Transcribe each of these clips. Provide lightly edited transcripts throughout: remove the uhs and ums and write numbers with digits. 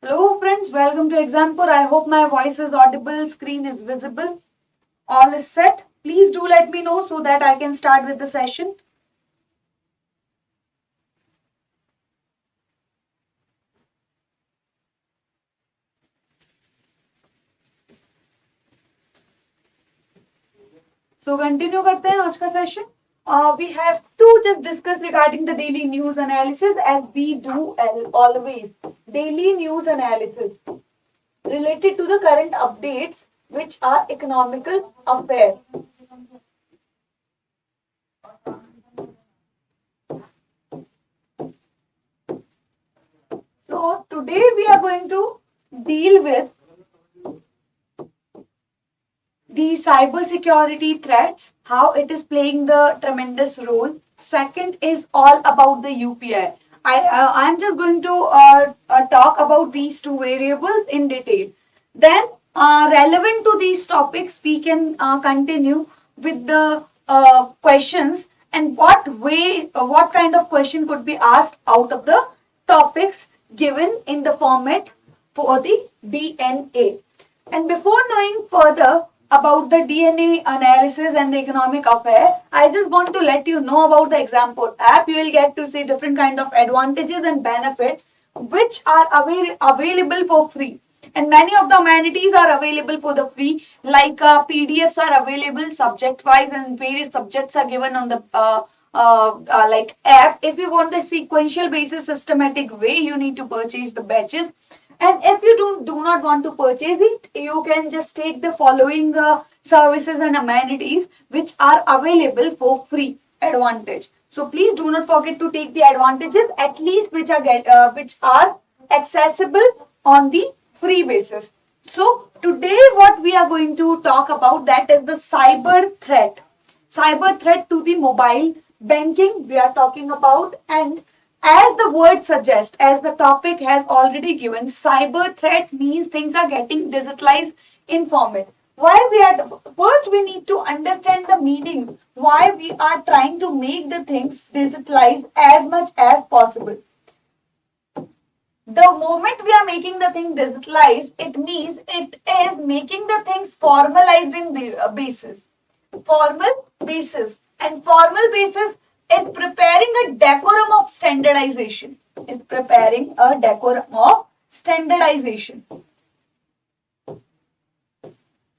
Hello friends, welcome to Exampur. I hope my voice is audible, screen is visible. All is set. Please do let me know so that I can start with the session. So continue करते हैं आज का session. We have to just discuss regarding the daily news analysis as we do always. Daily news analysis related to the current updates which are economical affairs. So today we are going to deal with the cybersecurity threats, how it is playing the tremendous role. Second is all about the UPI. I'm just going to talk about these two variables in detail. Then, relevant to these topics, we can continue with the questions and what kind of question could be asked out of the topics given in the format for the DNA. And before knowing further about the DNA analysis and the economic affair, I just want to let you know about the Exampur app. You will get to see different kind of advantages and benefits which are available for free. And many of the amenities are available for the free, like PDFs are available subject wise and various subjects are given on the like app. If you want the sequential basis systematic way, you need to purchase the batches. And if you do not want to purchase it, you can just take the following services and amenities which are available for free advantage. So please do not forget to take the advantages, at least which are accessible on the free basis. So today what we are going to talk about, that is the cyber threat. Cyber threat to the mobile banking we are talking about, and as the word suggests, as the topic has already given, cyber threat means things are getting digitalized in format. First we need to understand the meaning, why we are trying to make the things digitalized as much as possible. The moment we are making the thing digitalized, it means it is making the things formalized in basis. Formal basis. And formal basis is preparing a decorum of standardization.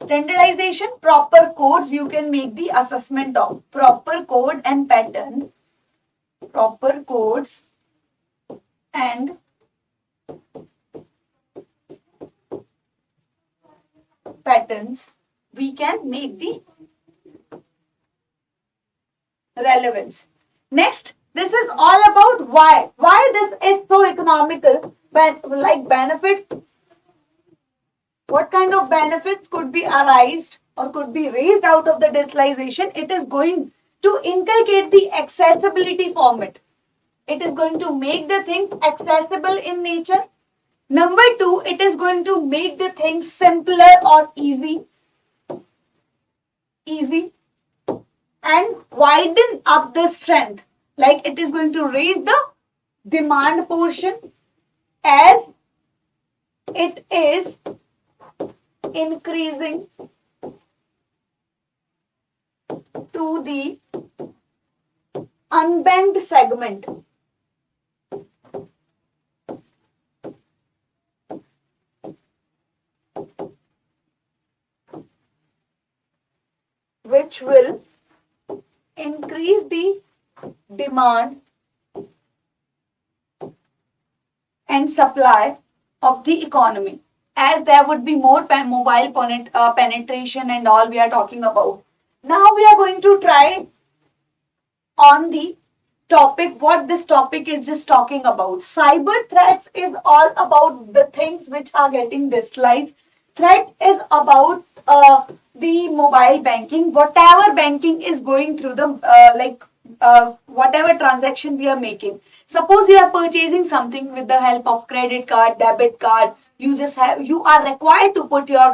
Standardization, proper codes you can make the assessment of. Proper code and pattern. Proper codes and patterns, we can make the relevance. Next, this is all about why. Why this is so economical, like benefits. What kind of benefits could be arised or could be raised out of the digitalization? It is going to inculcate the accessibility format. It is going to make the things accessible in nature. Number two, it is going to make the things simpler or easy. And widen up the strength, like it is going to raise the demand portion as it is increasing to the unbanked segment. Which will increase the demand and supply of the economy, as there would be more mobile penetration and all we are talking about. Now we are going to try on the topic, what this topic is just talking about. Cyber threats is all about the things which are getting digitalized. Threat is about the mobile banking, whatever banking is going through the whatever transaction we are making. Suppose you are purchasing something with the help of credit card, debit card. You are required to put your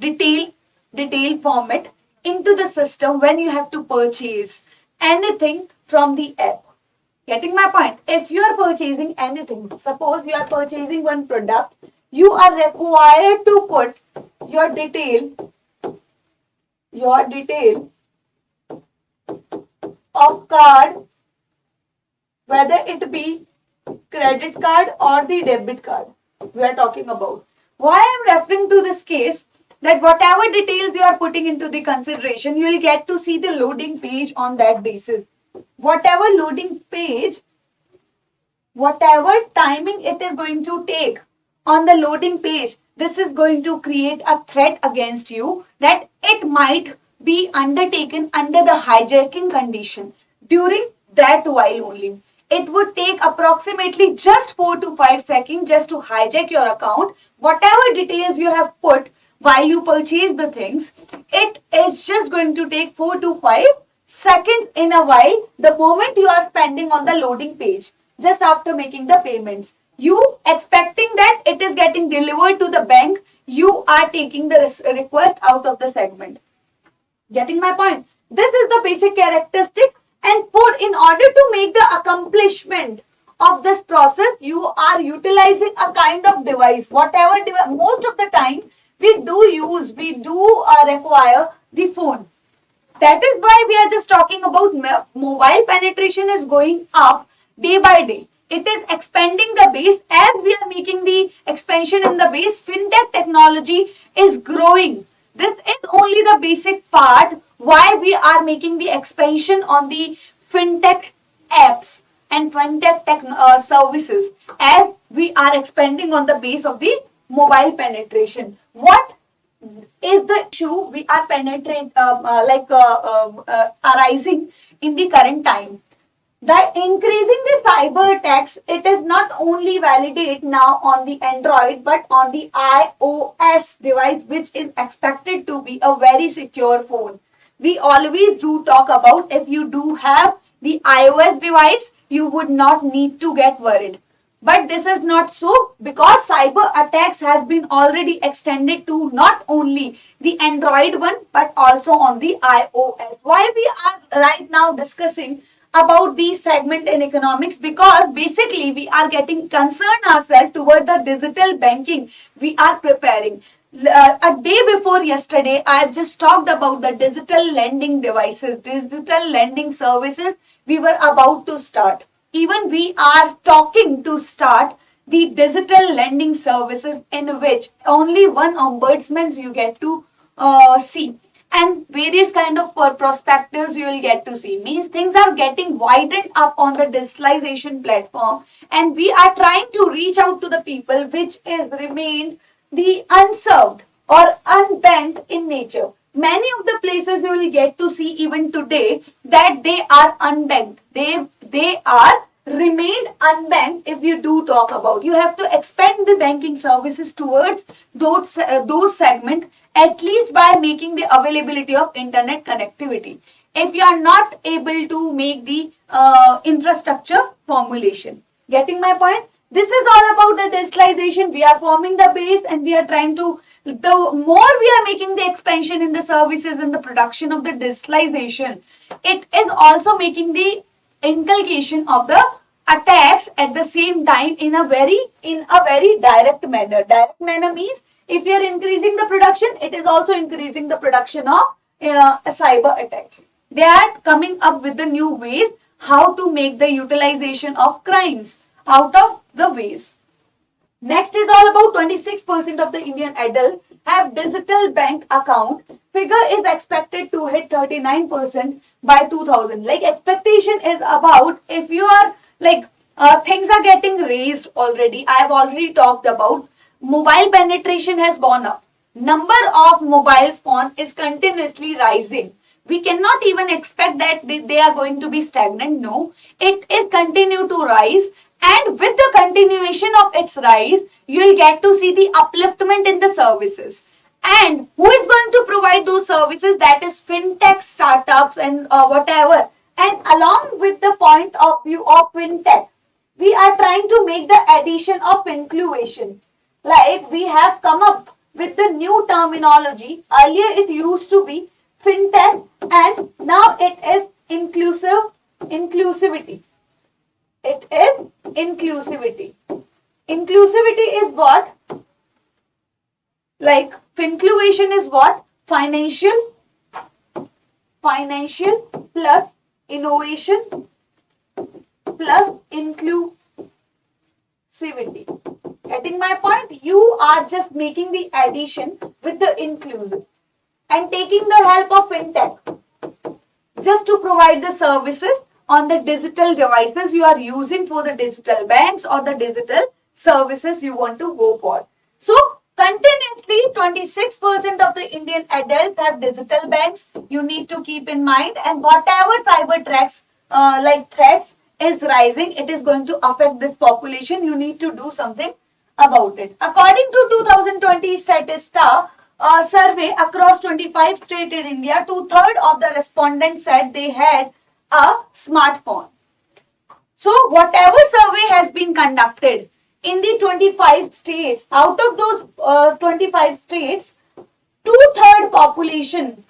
detail format into the system when you have to purchase anything from the app. Getting my point? If you are purchasing anything, suppose you are purchasing one product, you are required to put your detail of card, whether it be credit card or the debit card we are talking about. Why I am referring to this case, that whatever details you are putting into the consideration, you will get to see the loading page on that basis. Whatever loading page, whatever timing it is going to take on the loading page, this is going to create a threat against you that it might be undertaken under the hijacking condition. During that while only, it would take approximately just 4 to 5 seconds just to hijack your account. Whatever details you have put while you purchase the things, it is just going to take 4 to 5 seconds in a while, the moment you are spending on the loading page, just after making the payments. You expecting that it is getting delivered to the bank, you are taking the request out of the segment. Getting my point? This is the basic characteristics, and in order to make the accomplishment of this process, you are utilizing a kind of device. Whatever device, most of the time we do require the phone. That is why we are just talking about mobile penetration is going up day by day. It is expanding the base. As we are making the expansion in the base, fintech technology is growing. This is only the basic part why we are making the expansion on the fintech apps and fintech services, as we are expanding on the base of the mobile penetration. What is the issue we are arising in the current time? That increasing the cyber attacks, it is not only validate now on the Android but on the iOS device, which is expected to be a very secure phone. We always do talk about, if you do have the iOS device, you would not need to get worried. But this is not so, because cyber attacks has been already extended to not only the Android one but also on the iOS. Why we are right now discussing about the segment in economics? Because basically we are getting concerned ourselves toward the digital banking we are preparing. A day before yesterday, I have just talked about the digital lending devices, digital lending services we were about to start. Even we are talking to start the digital lending services, in which only one ombudsman you get to see, and various kind of prospectors you will get to see. Means things are getting widened up on the digitalization platform, and we are trying to reach out to the people which is remained the unserved or unbanked in nature. Many of the places you will get to see even today that they are unbanked. They are remained unbanked. If you do talk about, you have to expand the banking services towards those segments, at least by making the availability of internet connectivity. If you are not able to make the infrastructure formulation. Getting my point? This is all about the digitalization. We are forming the base, and we are trying to, the more we are making the expansion in the services and the production of the digitalization, it is also making the inculcation of the attacks at the same time in a very direct manner. Direct manner means if you are increasing the production, it is also increasing the production of cyber attacks. They are coming up with the new ways how to make the utilization of crimes out of the ways. Next is all about 26% of the Indian adults have digital bank account. Figure is expected to hit 39% by 2000. Like expectation is about, if you are things are getting raised already. I have already talked about mobile penetration has gone up. Number of mobile phone is continuously rising. We cannot even expect that they are going to be stagnant. No, it is continue to rise, and with the continuation of its rise, you will get to see the upliftment in the services. And who is going to provide those services? That is fintech startups and whatever. And along with the point of view of fintech, we are trying to make the addition of inclusion. Like we have come up with the new terminology. Earlier it used to be fintech, and now it is inclusivity. It is inclusivity. Inclusivity is what? Like inclusion is what? Financial plus innovation plus inclusivity. Getting my point? You are just making the addition with the inclusive and taking the help of fintech just to provide the services on the digital devices you are using for the digital banks or the digital services you want to go for. So, continuously 26% of the Indian adults have digital banks. You need to keep in mind, and whatever cyber threats is rising, it is going to affect this population. You need to do something about it. According to 2020 Statista survey across 25 states in India, 2/3 of the respondents said they had a smartphone. So whatever survey has been conducted in the 25 states, out of those 25 states, 2/3 population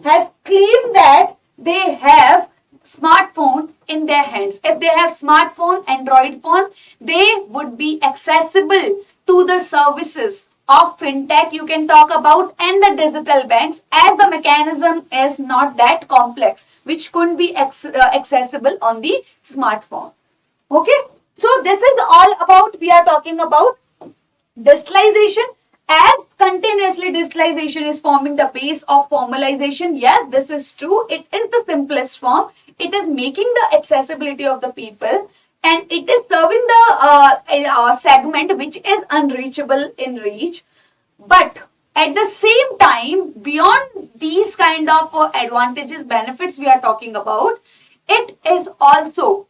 has claimed that they have smartphone in their hands. If they have smartphone, Android phone, they would be accessible to the services of fintech you can talk about and the digital banks, as the mechanism is not that complex, which couldn't be accessible on the smartphone. Okay, so this is all about, we are talking about digitalization. As continuously digitalization is forming the base of formalization. Yes, this is true. It is the simplest form. It is making the accessibility of the people, and it is serving the segment which is unreachable in reach. But at the same time, beyond these kind of advantages, benefits we are talking about, it is also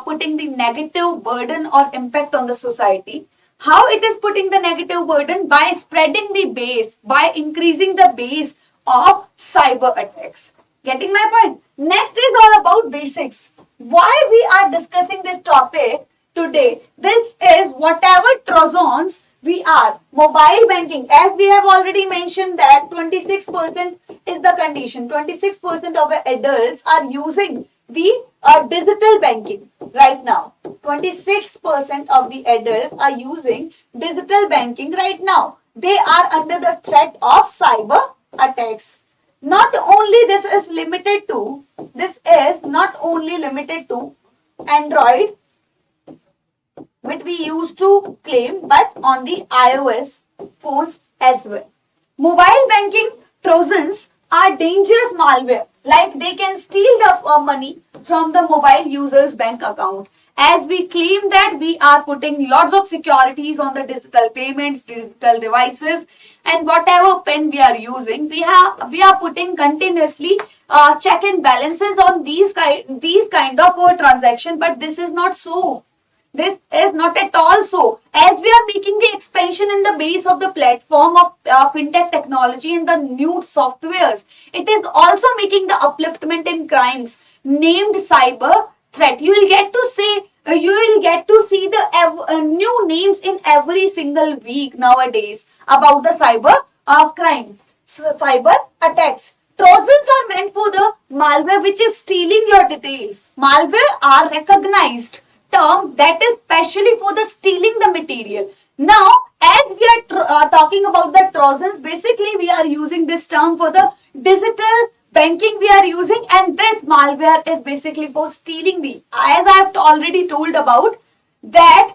putting the negative burden or impact on the society. How it is putting the negative burden? By spreading the base, by increasing the base of cyber attacks. Getting my point? Next is all about basics. Why we are discussing this topic today? This is whatever Trojans we are. Mobile banking, as we have already mentioned that 26% is the condition. 26% of adults are using the digital banking right now. 26% of the adults are using digital banking right now. They are under the threat of cyber attacks. Not only this is not only limited to Android, which we used to claim, but on the iOS phones as well. Mobile banking Trojans are dangerous malware. Like they can steal the money from the mobile user's bank account. As we claim that we are putting lots of securities on the digital payments, digital devices, and whatever pen we are using, we are putting continuously check and balances on these kind of transaction. But this is not so. This is not at all so. As we are making the expansion in the base of the platform of fintech technology and the new softwares, it is also making the upliftment in crimes named cyber threat. You will get to see the new names in every single week nowadays about the cyber crime, cyber attacks. Trojans are meant for the malware which is stealing your details. Malware are recognized term that is specially for the stealing the material. Now, as we are talking about the Trojans, basically we are using this term for the digital banking we are using, and this malware is basically for stealing the, as I have already told about that,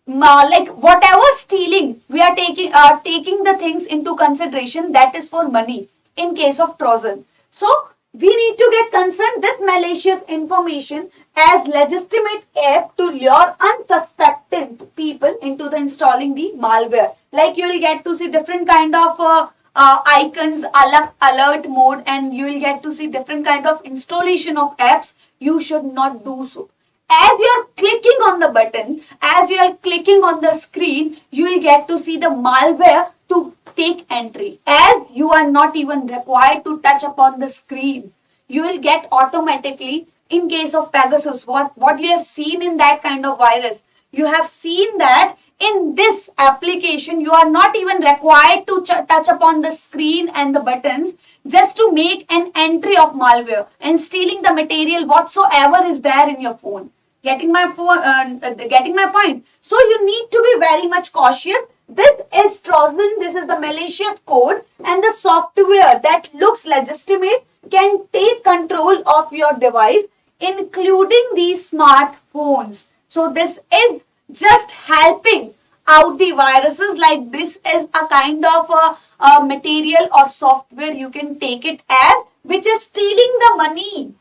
like whatever stealing we are taking the things into consideration, that is for money in case of Trojan. So we need to get concerned this malicious information as legitimate app to lure unsuspecting people into the installing the malware. Like you will get to see different kind of icons, alert mode, and you will get to see different kind of installation of apps. You should not do so. As you are clicking on the button, as you are clicking on the screen, you will get to see the malware to take entry. As you are not even required to touch upon the screen, you will get automatically, in case of Pegasus, what you have seen in that kind of virus, you have seen that in this application, you are not even required to touch upon the screen and the buttons just to make an entry of malware and stealing the material whatsoever is there in your phone. Getting my point? So you need to be very much cautious. This is Trojan, this is the malicious code, and the software that looks legitimate can take control of your device, including these smartphones. So this is just helping out the viruses. Like this is a kind of a material or software, you can take it as, which is stealing the money,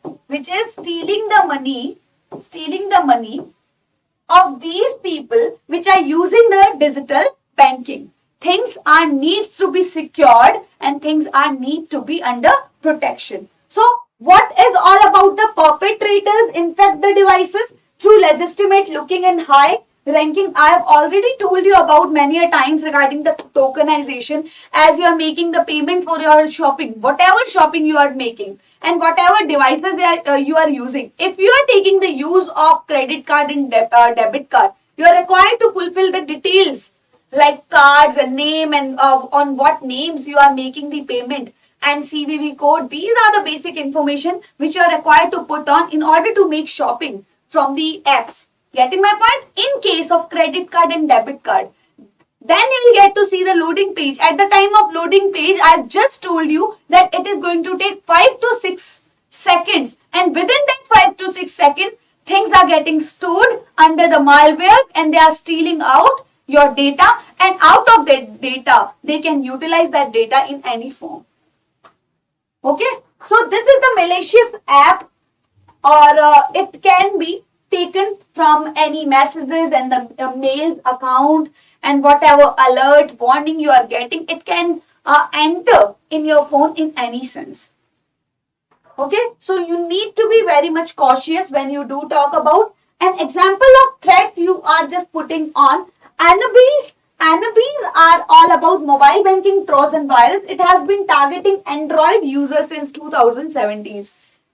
of these people which are using the digital banking. Things are needs to be secured and things are need to be under protection. So what is all about the perpetrators infect the devices through legitimate looking and high ranking? I have already told you about many a times regarding the tokenization. As you are making the payment for your shopping, whatever shopping you are making and whatever devices you are using, if you are taking the use of credit card and debit card, you are required to fulfill the details like cards and name and on what names you are making the payment and CVV code. These are the basic information which you are required to put on in order to make shopping from the apps. Getting my point? In case of credit card and debit card, then you will get to see the loading page. At the time of loading page, I have just told you that it is going to take 5 to 6 seconds. And within that 5 to 6 seconds, things are getting stored under the malwares and they are stealing out your data. And out of that data, they can utilize that data in any form. Okay? So this is the malicious app, or it can be taken from any messages and the mail account and whatever alert warning you are getting, it can enter in your phone in any sense. Okay, so you need to be very much cautious when you do talk about an example of threats you are just putting on. Annabes are all about mobile banking Trojan virus. It has been targeting Android users since 2017.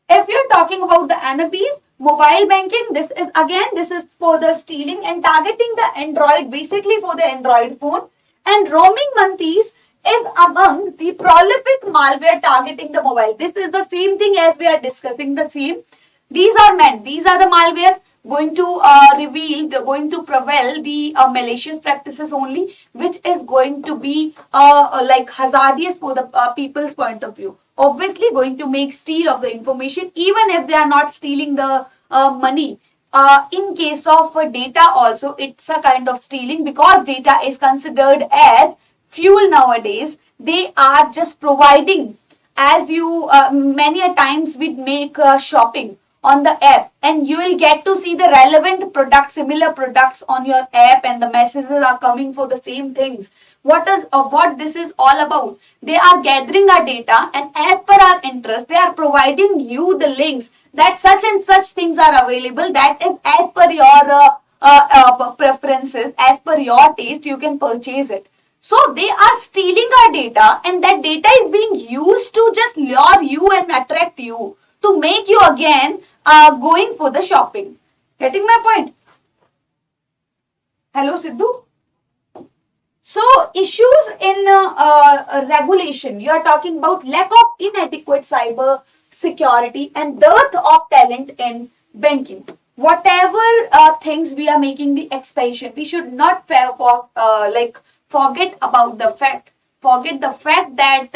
If you're talking about the Annabes, mobile banking, this is for the stealing and targeting the Android, basically for the Android phone. And roaming monkeys is among the prolific malware targeting the mobile. This is the same thing as we are discussing the same. These are the malware going to prevail the malicious practices only, which is going to be like hazardous for the people's point of view. Obviously going to make steal of the information, even if they are not stealing the money. In case of data also, it's a kind of stealing because data is considered as fuel nowadays. They are just providing, as you many a times we make shopping on the app and you will get to see the relevant products, similar products on your app, and the messages are coming for the same things. What this is all about? They are gathering our data and as per our interest, they are providing you the links that such and such things are available. That is as per your preferences, as per your taste, you can purchase it. So they are stealing our data and that data is being used to just lure you and attract you to make you again going for the shopping. Getting my point? Hello, Sidhu? So issues in regulation, you are talking about lack of inadequate cyber security and dearth of talent in banking. Whatever things we are making the expansion, we should not forget about the fact. Forget the fact that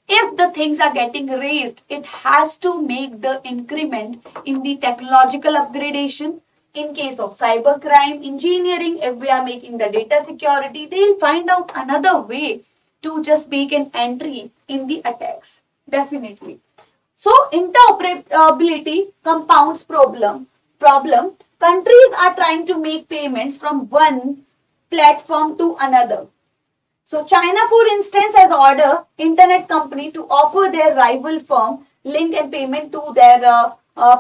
if the things are getting raised, it has to make the increment in the technological upgradation. In case of cybercrime, engineering, if we are making the data security, they'll find out another way to just make an entry in the attacks. Definitely. So interoperability compounds problem. Countries are trying to make payments from one platform to another. So China, for instance, has ordered internet company to offer their rival firm link and payment to their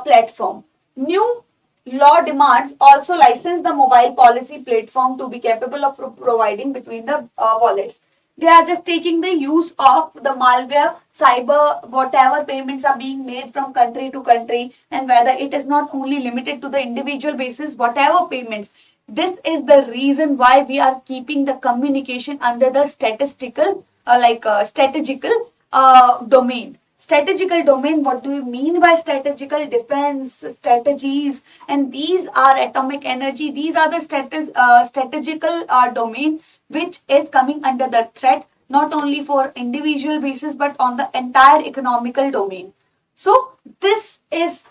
platform. New law demands also license the mobile policy platform to be capable of providing between the wallets. They are just taking the use of the malware, cyber, whatever payments are being made from country to country, and whether it is not only limited to the individual basis, whatever payments. This is the reason why we are keeping the communication under the statistical, strategical domain. Strategical domain, what do you mean by strategical? Defense strategies, and these are atomic energy. These are the strategical domain which is coming under the threat, not only for individual basis but on the entire economical domain. So this is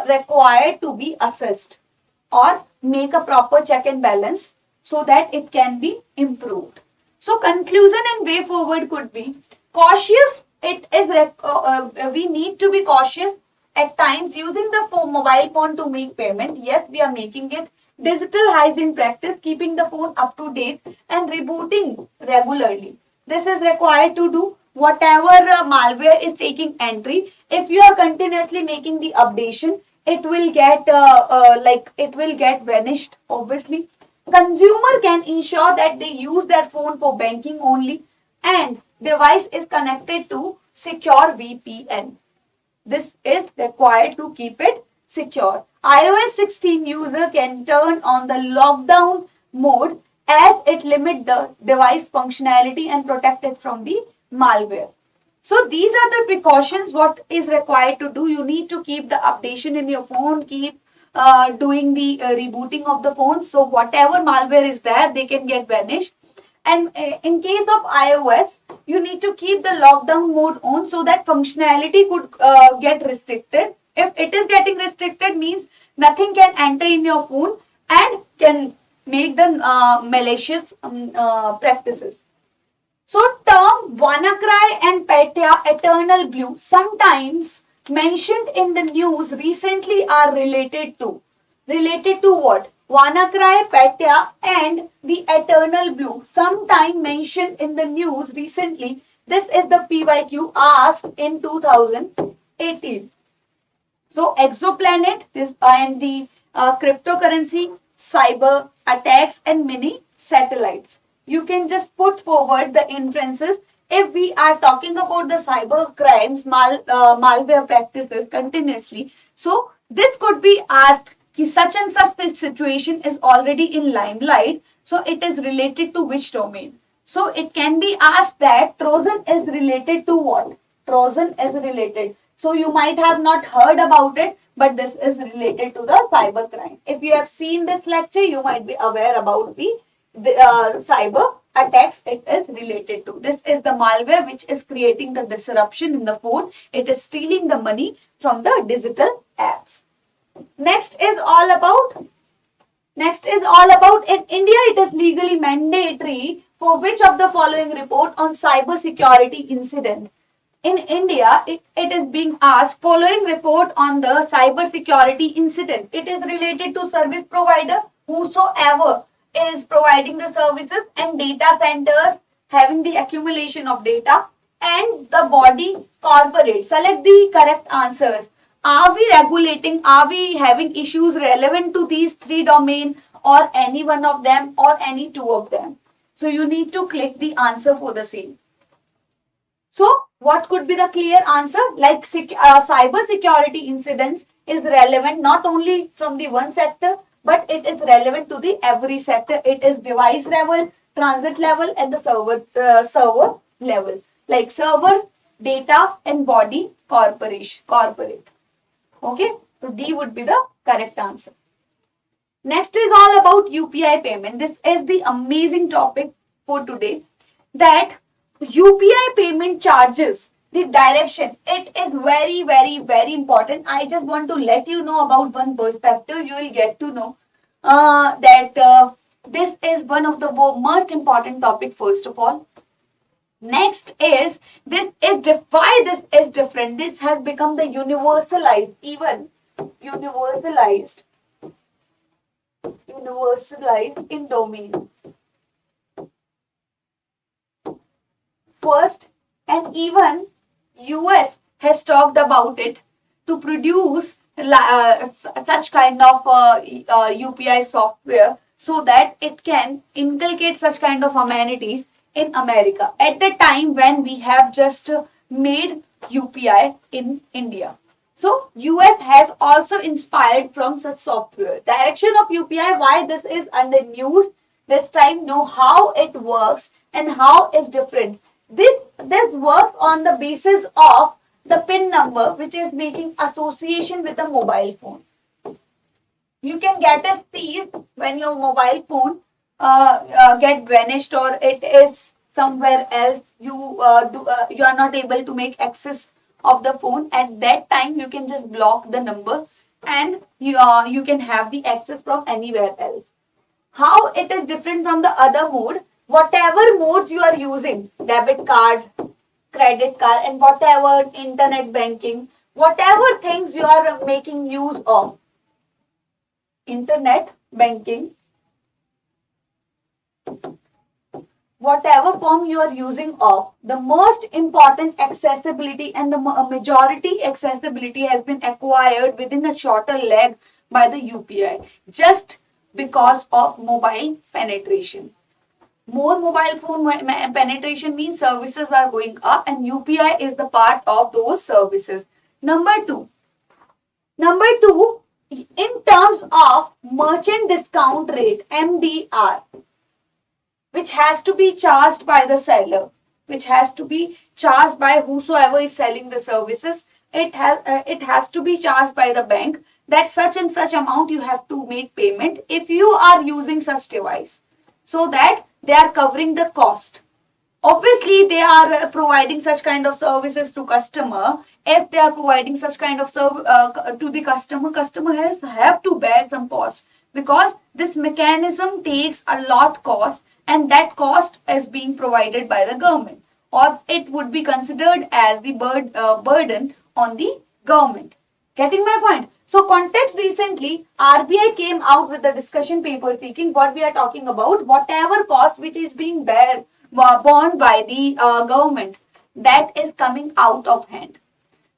required to be assessed or make a proper check and balance so that it can be improved. So conclusion and way forward could be cautious. It is we need to be cautious at times using the mobile phone to make payment. Yes, we are making it. Digital hygiene practice, keeping the phone up to date and rebooting regularly. This is required to do. Whatever malware is taking entry, if you are continuously making the updation, it will get vanished. Obviously, consumer can ensure that they use their phone for banking only, and device is connected to secure VPN. This is required to keep it secure. iOS 16 user can turn on the lockdown mode as it limit the device functionality and protect it from the malware. So these are the precautions what is required to do. You need to keep the updation in your phone, keep doing the rebooting of the phone. So whatever malware is there, they can get vanished. And in case of iOS, you need to keep the lockdown mode on so that functionality could get restricted. If it is getting restricted, means nothing can enter in your phone and can make the malicious practices. So term WannaCry and Petya Eternal Blue, sometimes mentioned in the news recently, are related to what? WannaCry, Petya and the Eternal Blue, sometime mentioned in the news recently. This is the PYQ asked in 2018. So exoplanet, this and the cryptocurrency, cyber attacks and mini satellites. You can just put forward the inferences. If we are talking about the cyber crimes, malware practices continuously, so this could be asked कि such and such this situation is already in limelight, so it is related to which domain? So it can be asked that Trojan is related to what? Trojan is related. So you might have not heard about it, but this is related to the cyber crime. If you have seen this lecture, you might be aware about the cyber attacks it is related to. This is the malware which is creating the disruption in the phone. It is stealing the money from the digital apps. Next is all about in India it is legally mandatory for which of the following report on cyber security incident. In India, it is being asked following report on the cyber security incident. It is related to service provider, whosoever is providing the services, and data centers having the accumulation of data, and the body corporate. Select the correct answers. Are we regulating? Are we having issues relevant to these three domains, or any one of them, or any two of them? So you need to click the answer for the same. So what could be the clear answer? Like cyber security incidents is relevant not only from the one sector, but it is relevant to the every sector. It is device level, transit level, and the server level. Like server, data, and body corporate. Okay, so D would be the correct answer. Next is all about UPI payment. This is the amazing topic for today. That UPI payment charges, the direction, it is very, very, very important. I just want to let you know about one perspective. You will get to know that this is one of the most important topic first of all. Next is, this is different. This has become the universalized in domain. first, and even US has talked about it to produce such kind of UPI software so that it can inculcate such kind of amenities in America at the time when we have just made UPI in India. So US has also inspired from such software. Direction of UPI, why this is under news this time, know how it works and how it's different. This works on the basis of the PIN number which is making association with a mobile phone. You can get a seized when your mobile phone get vanished or it is somewhere else. You are not able to make access of the phone. At that time, you can just block the number and you can have the access from anywhere else. How it is different from the other mode? Whatever modes you are using, debit card, credit card, and whatever internet banking, whatever things you are making use of, internet banking, whatever form you are using of, the most important accessibility and the majority accessibility has been acquired within a shorter leg by the UPI just because of mobile penetration. More mobile phone penetration means services are going up and UPI is the part of those services. Number two, in terms of merchant discount rate, MDR, which has to be charged by the seller, which has to be charged by whosoever is selling the services, it has to be charged by the bank that such and such amount you have to make payment if you are using such device, so that they are covering the cost. Obviously, they are providing such kind of services to customer. If they are providing such kind of to the customer have to bear some cost because this mechanism takes a lot cost and that cost is being provided by the government or it would be considered as the burden on the government. Getting my point? So context recently, RBI came out with the discussion paper seeking what we are talking about, whatever cost which is being borne by the government that is coming out of hand.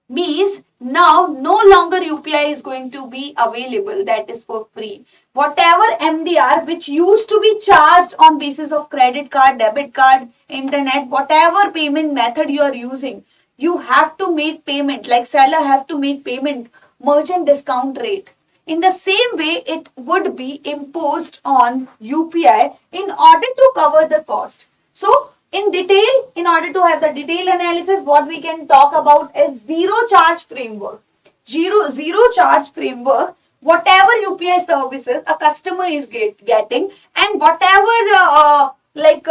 Means now no longer UPI is going to be available that is for free. Whatever MDR which used to be charged on basis of credit card, debit card, internet, whatever payment method you are using, you have to make payment, like seller have to make payment, merchant discount rate. In the same way, it would be imposed on UPI in order to cover the cost. So, in detail, in order to have the detailed analysis, what we can talk about is zero charge framework. Zero charge framework, whatever UPI services a customer is getting and whatever like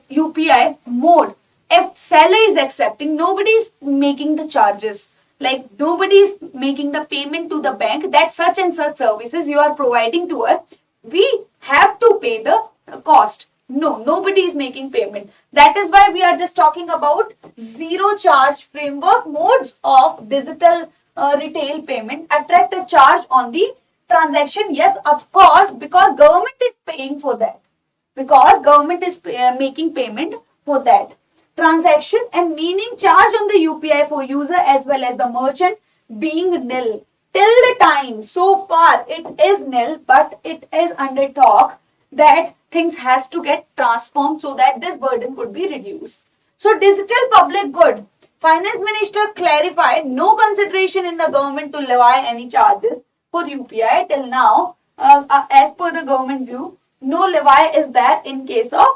UPI mode, if seller is accepting, nobody is making the charges. Like nobody is making the payment to the bank that such and such services you are providing to us, we have to pay the cost. No, nobody is making payment. That is why we are just talking about zero charge framework. Modes of digital retail payment attract a charge on the transaction. Yes, of course, because government is paying for that. Because government is making payment for that transaction and meaning charge on the UPI for user as well as the merchant being nil. Till the time, so far it is nil, but it is under talk that things has to get transformed so that this burden could be reduced. So digital public good. Finance Minister clarified no consideration in the government to levy any charges for UPI till now. As per the government view, no levy is there in case of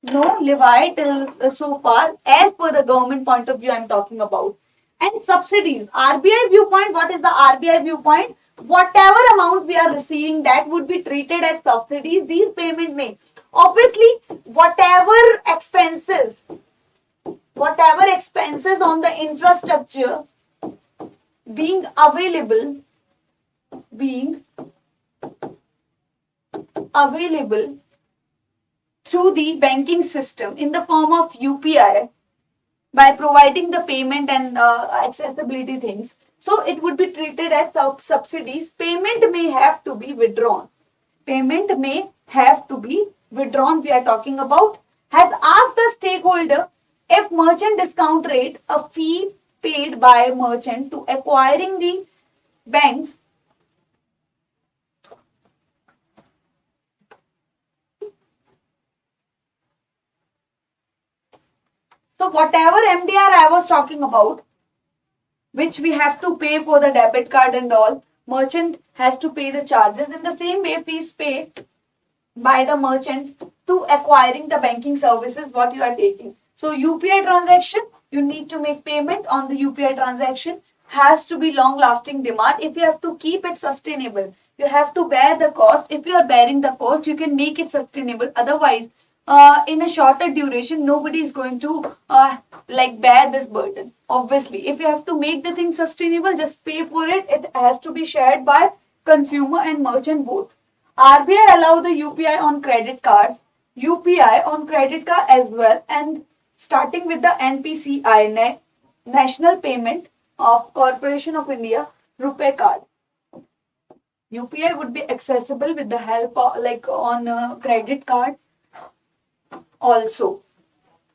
no levy till so far as per the government point of view I am talking about. And subsidies. RBI viewpoint, what is the RBI viewpoint? Whatever amount we are receiving that would be treated as subsidies. These payment may. Obviously, whatever expenses on the infrastructure being available through the banking system in the form of UPI by providing the payment and accessibility things. So it would be treated as subsidies. Payment may have to be withdrawn. We are talking about has asked the stakeholder if merchant discount rate, a fee paid by merchant to acquiring the banks, so whatever MDR I was talking about, which we have to pay for the debit card and all, merchant has to pay the charges. In the same way, fees paid by the merchant to acquiring the banking services what you are taking. So UPI transaction, you need to make payment on the UPI transaction, has to be long lasting demand. If you have to keep it sustainable, you have to bear the cost. If you are bearing the cost, you can make it sustainable. Otherwise, in a shorter duration, nobody is going to bear this burden. Obviously, if you have to make the thing sustainable, just pay for it. It has to be shared by consumer and merchant both. RBI allow the UPI on credit cards, UPI on credit card as well, and starting with the NPCI, National Payment of Corporation of India, Rupee card. UPI would be accessible with the help of on credit card also.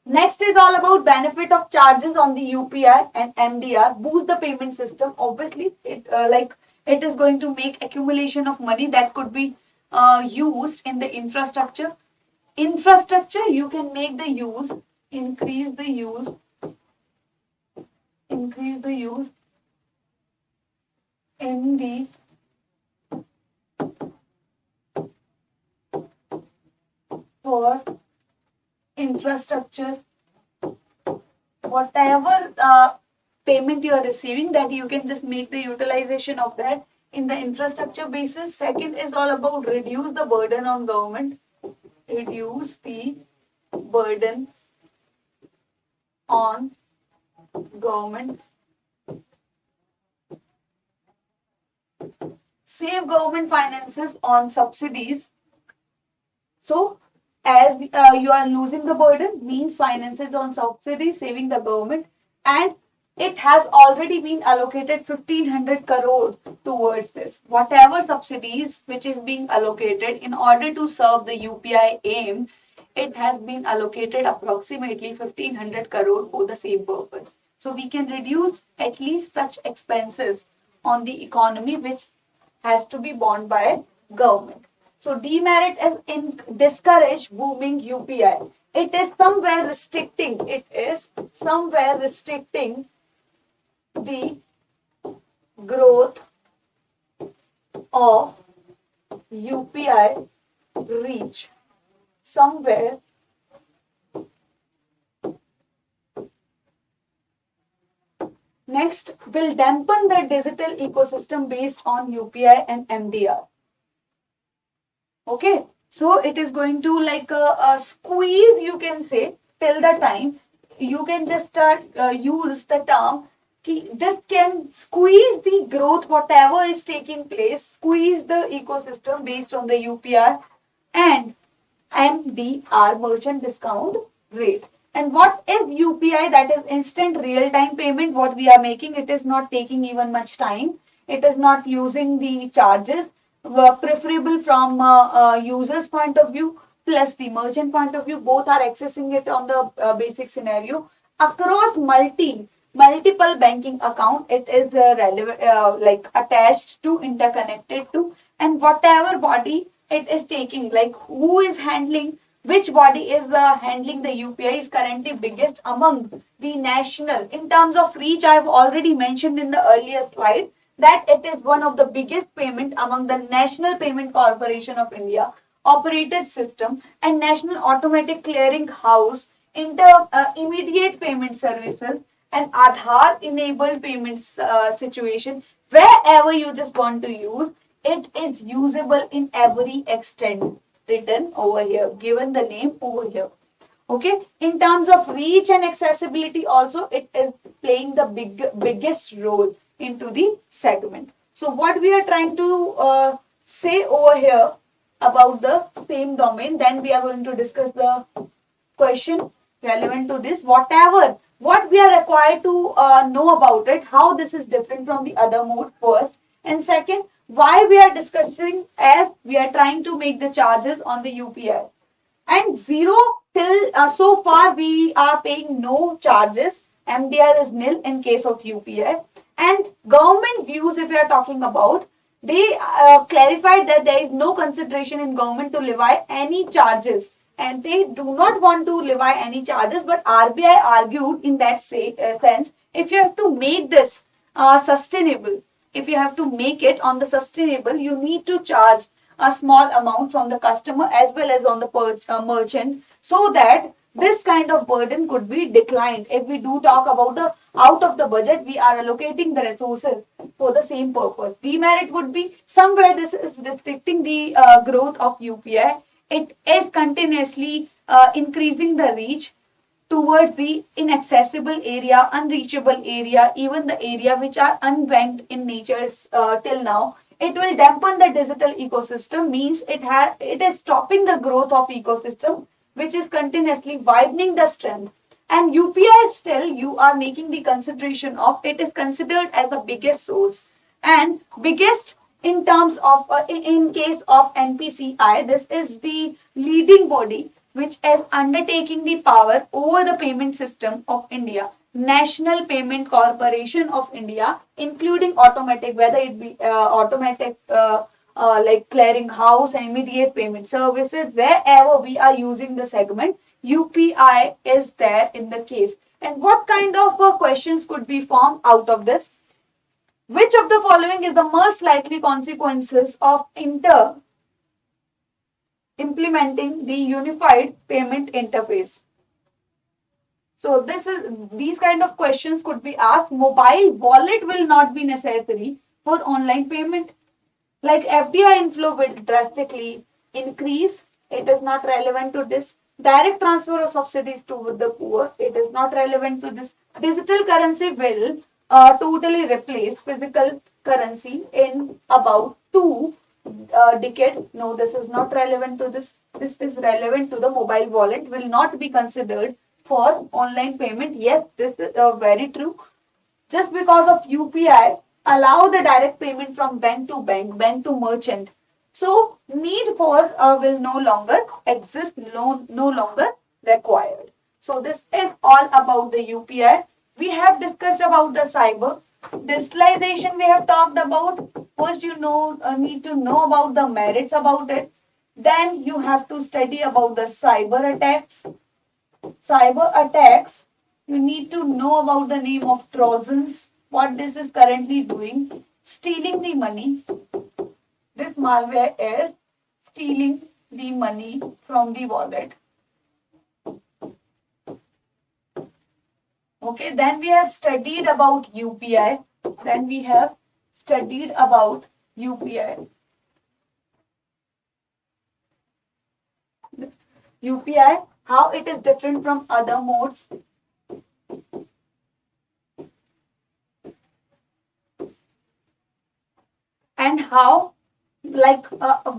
Next is all about benefit of charges on the UPI and MDR, boost the payment system. Obviously, it is going to make accumulation of money that could be used in the infrastructure. Infrastructure, you can make the use, increase the use in the for infrastructure. Whatever payment you are receiving, that you can just make the utilization of that in the infrastructure basis. Second is all about reduce the burden on government. Reduce the burden on government. Save government finances on subsidies. So, as you are losing the burden, means finances on subsidies, saving the government, and it has already been allocated 1500 crore towards this. Whatever subsidies which is being allocated in order to serve the UPI aim, it has been allocated approximately 1500 crore for the same purpose. So we can reduce at least such expenses on the economy which has to be borne by government. So demerit is in discourage booming UPI. It is somewhere restricting. The growth of UPI reach. Somewhere next will dampen the digital ecosystem based on UPI and MDR. Okay, so it is going to a squeeze, you can say, till the time you can just use the term this can squeeze the growth, whatever is taking place, squeeze the ecosystem based on the UPI and MDR, merchant discount rate. And what is UPI? That is instant real-time payment. What we are making, it is not taking even much time. It is not using the charges. Preferable from user's point of view plus the merchant point of view. Both are accessing it on the basic scenario across multiple banking account. It is attached to, interconnected to, and whatever body it is taking, who is handling, which body is handling the UPI is currently biggest among the national. In terms of reach, I have already mentioned in the earlier slide that it is one of the biggest payment among the National Payment Corporation of India operated system and National Automatic Clearing House immediate payment services and Aadhaar enabled payments situation. Wherever you just want to use, it is usable in every extent written over here, given the name over here. Okay, in terms of reach and accessibility also, it is playing the biggest role into the segment. So what we are trying to say over here about the same domain, then we are going to discuss the question relevant to this. What we are required to know about it, how this is different from the other mode first, and second, why we are discussing as we are trying to make the charges on the UPI. And zero till so far we are paying no charges. MDR is nil in case of UPI. And government views, if we are talking about, they clarified that there is no consideration in government to levy any charges, and they do not want to levy any charges. But RBI argued in that sense, if you have to make this sustainable, if you have to make it on the sustainable, you need to charge a small amount from the customer as well as on the merchant, so that this kind of burden could be declined. If we do talk about the out of the budget, we are allocating the resources for the same purpose. Demerit would be somewhere this is restricting the growth of UPI. It is continuously increasing the reach towards the inaccessible area, unreachable area, even the area which are unbanked in nature till now. It will dampen the digital ecosystem, means it is stopping the growth of ecosystem, which is continuously widening the strength. And UPI still you are making the consideration of, it is considered as the biggest source and biggest in terms of in case of NPCI. This is the leading body which is undertaking the power over the payment system of India. National Payment Corporation of India, including automatic, whether it be automatic like clearing house and immediate payment services, wherever we are using the segment, UPI is there in the case. And what kind of questions could be formed out of this? Which of the following is the most likely consequences of implementing the unified payment interface? So these kind of questions could be asked. Mobile wallet will not be necessary for online payment. Like FDI inflow will drastically increase. It is not relevant to this. Direct transfer of subsidies to the poor. It is not relevant to this. Digital currency will totally replace physical currency in about 2 decades. No, this is not relevant to this. This is relevant to the mobile wallet. Will not be considered for online payment. Yes, this is very true. Just because of UPI, allow the direct payment from bank to bank, bank to merchant. So need for will no longer exist, no longer required. So this is all about the UPI. We have discussed about the cyber. Digitalization we have talked about. First you need to know about the merits about it. Then you have to study about the cyber attacks. Cyber attacks, you need to know about the name of Trojans, what this is currently doing, stealing the money. This malware is stealing the money from the wallet. Okay, then we have studied about UPI. Then we have studied about UPI. UPI, how it is different from other modes. And how, like,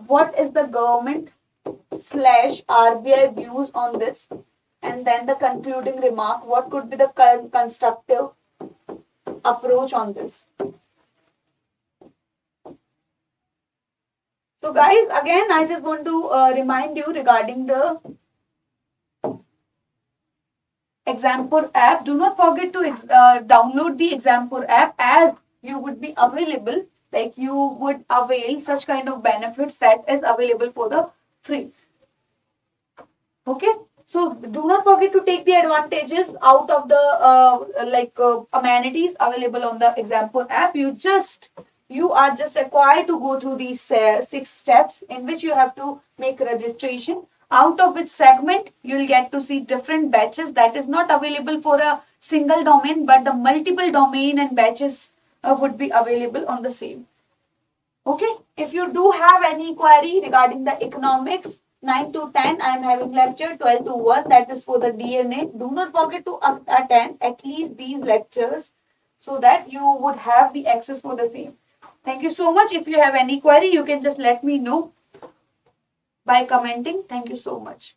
what is the government / RBI views on this? And then the concluding remark, what could be the constructive approach on this? So guys, again, I just want to remind you regarding the Exampur app. Do not forget to download the Exampur app, as you would be available, like you would avail such kind of benefits that is available for the free. Okay. So do not forget to take the advantages out of the amenities available on the Exampur app. You are just required to go through these 6 steps in which you have to make registration, out of which segment you will get to see different batches that is not available for a single domain, but the multiple domain and batches would be available on the same. Okay. If you do have any query regarding the economics, 9 to 10, I am having lecture 12 to 1, that is for the DNA. Do not forget to attend at least these lectures so that you would have the access for the same. Thank you so much. If you have any query, you can just let me know by commenting. Thank you so much.